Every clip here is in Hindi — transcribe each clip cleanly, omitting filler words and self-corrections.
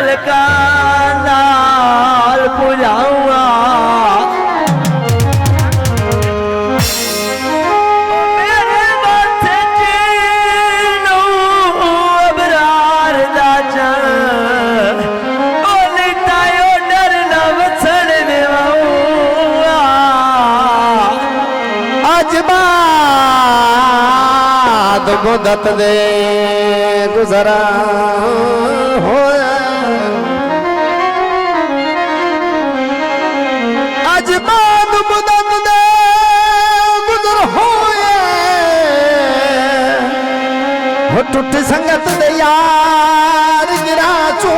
तिलका नाल पुजाऊंगा मेरे माथे चीनू अबरार दा चन ओ लिटायो डर ना वसण देवाऊंगा अज बाद मुदत दे गुजरा होया अज बाद मुदत दे गुजर होया हो टुट संगत दे यार गिरा चू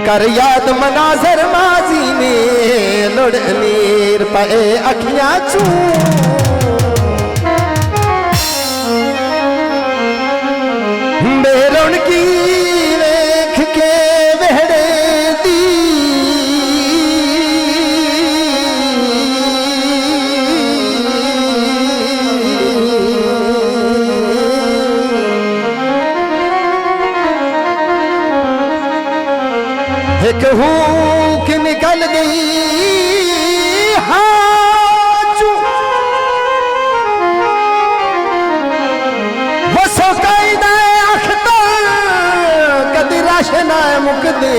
कर याद मनाजर माजी ने लुड़ नीर पे अखियां चू बेरुण की वेख के वेहड़े दी एक हुक निकल गई हाजू वो सोकाई ना अखतर कदी राशना मुक दे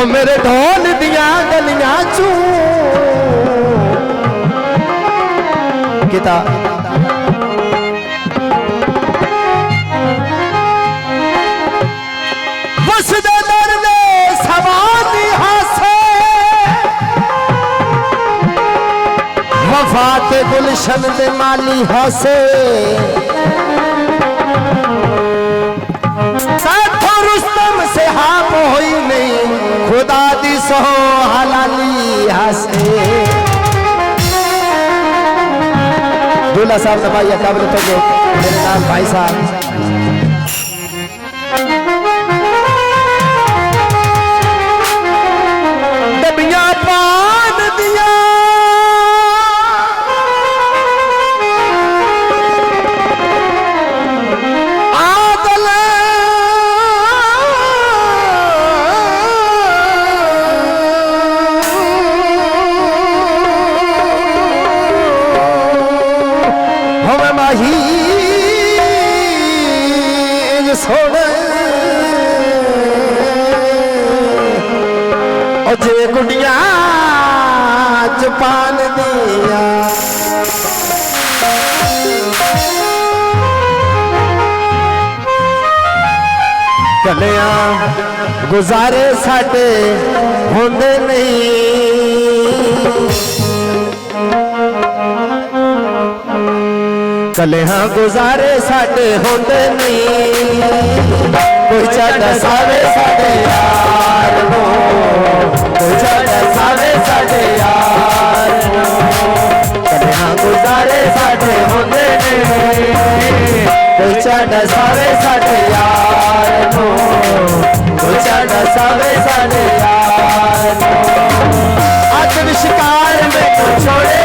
ओ मेरे ढोल दियां गलियां चू किता बस दे दर्द वफात गुलशन दे माली हसे साथो रुस्तम से हाप होई नहीं खुदा दी सो हलाली हसे दूल्हा साहब दबाइया काबिल तो जो मेरे नाम भाई साहब दबिया पान दिया जे गुड़िया चपान दिया कलिया गुजारे साडे होंदे नहीं कलिया गुजारे साडे होंदे नहीं कोई चाटा सावे साडे यार नो कोई चाटा सावे साडे यार नो कलिया गुजारे साडे होंदे नहीं कोई चाटा सावे साडे यार नो कोई चाटा सावे साडे यार नो आत्मविश्वास में तो छोड़े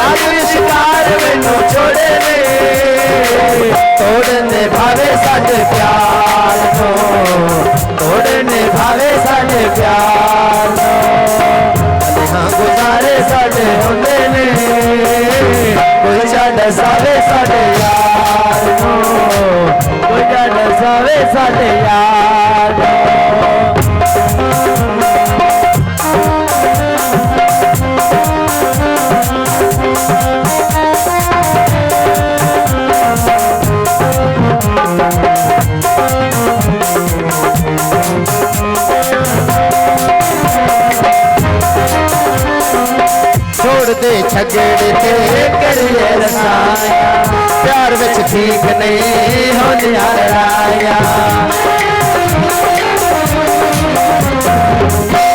आत्मविश्वास में तो छोड़े तोड़ने भावे साडे प्यार नो तोड़ने भावे साडे प्यार नो कलियां गुजारे साडे होंदे ने कोई चाटा सावे साडे यार नो कोई चाटा सावे साडे यार नो दे झगड़े ते करिए रसाया प्यार विच ठीक नहीं हो लड़ाया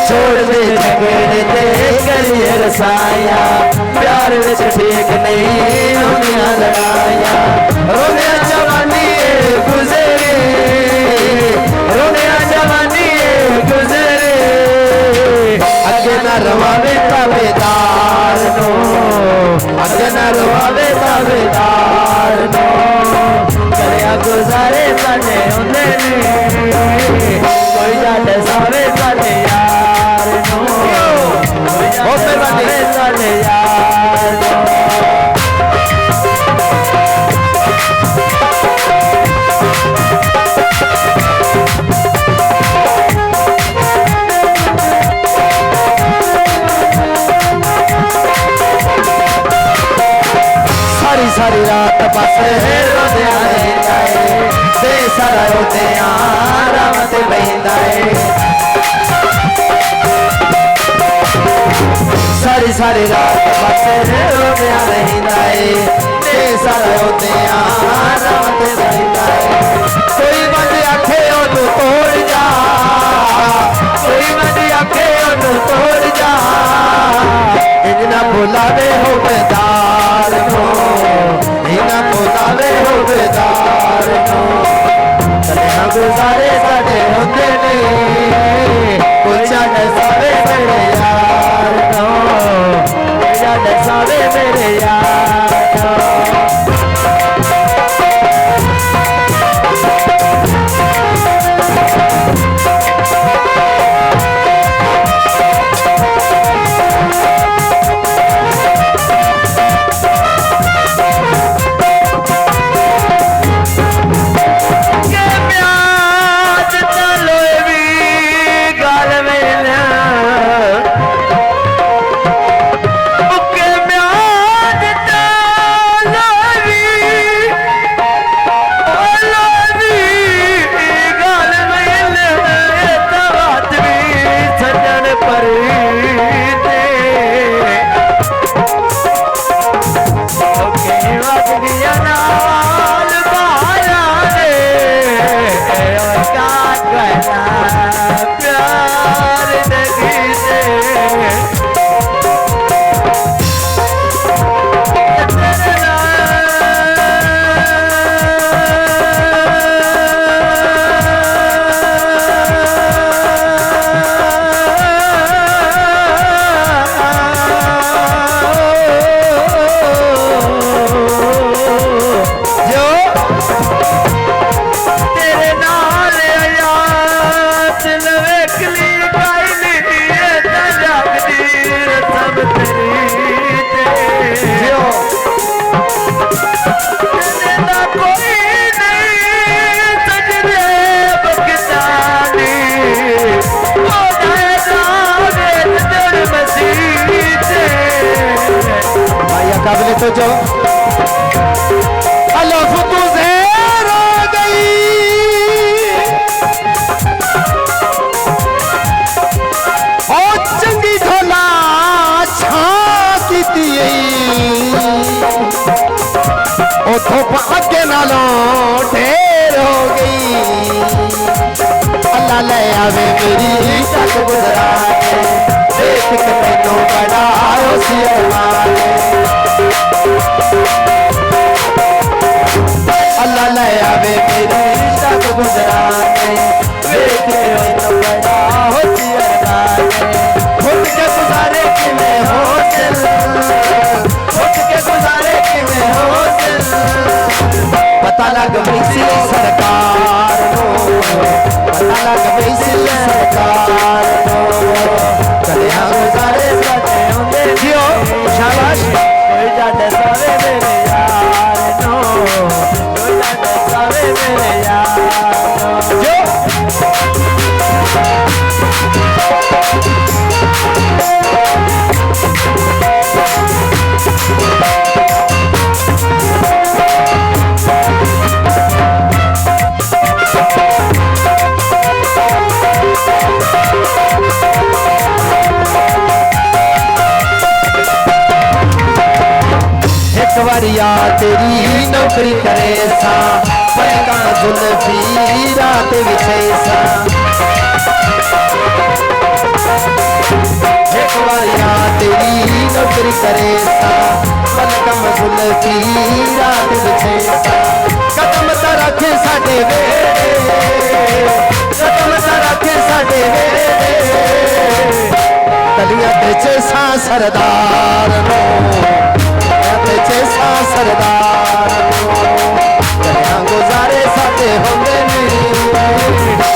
छोड़ दे झगड़े ते करिए रसाया प्यार विच ठीक नहीं हो लड़ाया रोने जवानी गुजरे रोने जवानी गुजरे अगे न रवावे ताबेदार नो अगे न रुआवे तावेदार नो करिया गुजारे साडे हुंदे ने कोई जट सावे साडे यार नो कोई जट सावे साडे यार नो सारी रात बस रोंदिया रहंदा है ते सारा रोंदिया राम ते बहिंदा है सारी रात बस रोंदिया रहंदा है ते सारा रोंदिया राम ते बहिंदा है कोई मज आखे ओनू तोड़ जा कोई मज आखे ओनू तोड़ जा इन्ना बुलावे होवेदार नो इन्ना बुलावे होवेदार नो कलियां गुजारे साडे हुंदे ने कोई जट सावे मेरे यार नो कोई जट सावे मेरे यार नो काबिल तो जो अल्लाह तुझे रो गई ओ चंगी ढोला छाती उथों अगे नालों ढेर हो गई अल्लाह ले आवे मेरी तक गुजरा देख के मैनू बड़ा सी अल्लाह ले आवे मेरी तक गुजरा देख के मैनू बड़ा सी खुद के गुजारे किमें हो दिल खुद के गुजारे किमें हो दिल पता लग गई सी सरकार पता लग गई सी सरकार कलियां गुजारे साडे हुंदे जियो शाबाश कोई जट सावे मेरे यार नो कोई जट सावे मेरे यार नो जो वरिया तेरी नौकरी करे सा पलका जुल्फी रात विछे सा एक वरिया तेरी नौकरी करे सा पलका जुल्फी रात विछे सा कदम ता रखे साडे वेड़े कदम ता रखे साडे वेड़े गलियां ते सा सरदार नो ਪਿੱਛੇ ਸਾਂ ਸਰਦਾਰ ਨੂੰ ਕਰਿਆ ਗੁਜ਼ਾਰੇ ਸਾਡੇ ਹੁੰਦੇ ਨਹੀਂ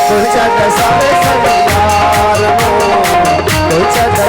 ਕੋਈ ਛੱਡ ਸਾਵੇ ਸਾਡੇ ਯਾਰ ਨੂੰ ਕੋਈ ਛੱਡ